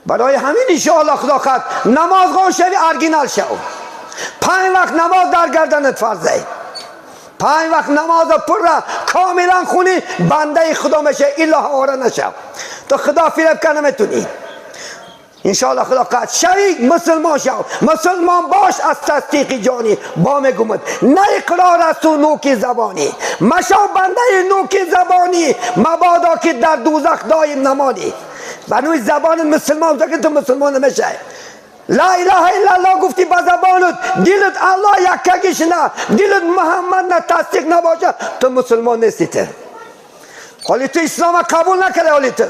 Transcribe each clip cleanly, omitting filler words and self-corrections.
برای همین انشاءالله خدا خواهد نماز خون شوی ارگینال شو. 5 وقت نماز در گردنت فرضه. 5 وقت نماز پر را کاملا خونی بنده خدا میشه. الا حواره نشو. تو خدا فریب کنه نمیتونی. انشاءالله خدا قد شوی مسلمان شو. مسلمان باش از تصدیق جانی با میگومد نه اقرار از تو نوک زبانی. مشو بنده نوک زبانی مبادا که در دوزخ دایم نمانی. بنوی زبان مسلمان که تو مسلمان نمیشه. لا اله الا الله گفتی با زبانت دلت الله یکیش نه دلت محمد نه تصدیق نباشه تو مسلمان نیستی. تو حالی تو اسلام قبول نکرده. حالی تو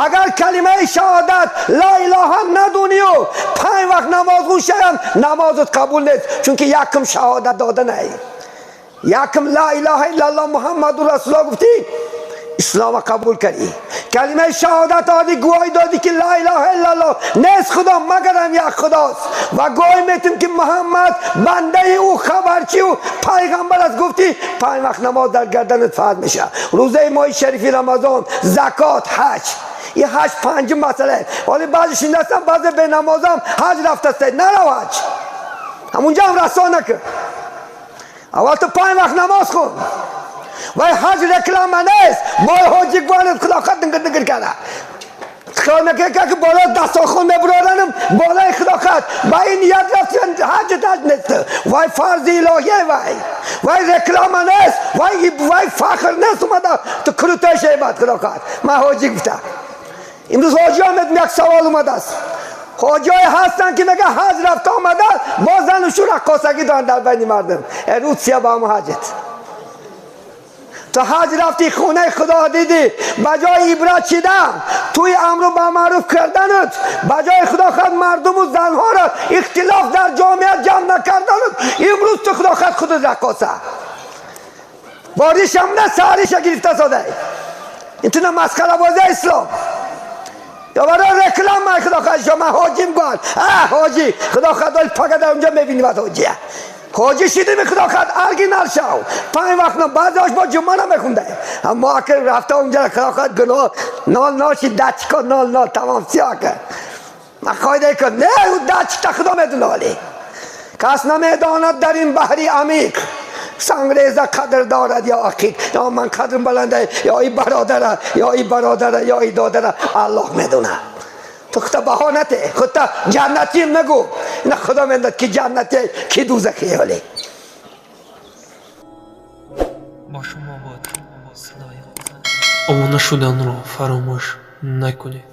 اگر کلمه شهادت لا اله ندونی و 5 وقت نماز خون شویم نمازت قبول نیست. چون که یکم شهادت داده نه یکم لا اله الا الله محمد رسول الله گفتی اسلام قبول کردی. کلمه شهادت دادی گواهی دادی که لا اله الا الله نیست خدا مگرم یک خداست و گواهی میتیم که محمد بنده او خبرچی و پیغمبر است. گفتی 5 وقت نماز در گردنت فرض میشه. روزه ماه شریف رمضان زکات حج. این حج 5 مسئله. ولی بعضی شنیدم بعضی به نمازم حج رفته است. نرو حج همونجا هم رسوا نکن. اول تو 5 وقت نماز خون و حج رکلام نیست. ما حاجی گوانت خدا خواهد دنگر کرده. خیال میکنه که بالا دستاخون میبرارنم بالای خدا خواهد با این نیت رفت حج تاج نیست. وای فرض الهیه وای رکلام نیست. وای فخر نیست اومده تو کروتای شیبت خدا خواهد. من حاجی گفتم امروز حاجی آمد یک سوال اومده است. حاجی هستن که میگه حج رفت آمده با زنشون رقاصگی دارن در بین مردم. روز سیاه با همون حجت تو حج رفتی خونه خدا دیدی بجای عبرت چیدن توی امر با معروف کردنت بجای خدا خود مردم و زنها را اختلاف در جامعه جمع نکردنت امروز تو خدا خود خود رقاصه باریش هم نه سهریش گرفته ساده. این تو نه مسخره بازی اسلام یا برای رکلام من خدا خود شما حاجیم گوان حاجی خدا خود پاکه در اونجا میبینی وقت حاجیه حاجی شیدی می خدا خود ارگینال شو 5 وقت نه بعضی هاش با جمعه نمیخونده. اما که رفته اونجا خدا خود گناه نال شی دچکا نال تمام سیاه کرد. من خواهده کن نه او دچکتا خدا میدونه. ولی کس نمیداند در این بحری عمیق سنگریزه قدر دارد یا عقیق. یا من قدرم بلنده یا ای برادره یا ای برادره یا ای دادره الله میدونه. تو خدا بهانته خدا جنتی نگو. نه خدا میداد که جنتی که دوزخی. حالی با شما باد صدای خدا. آموزش شدن رو فراموش نکنید.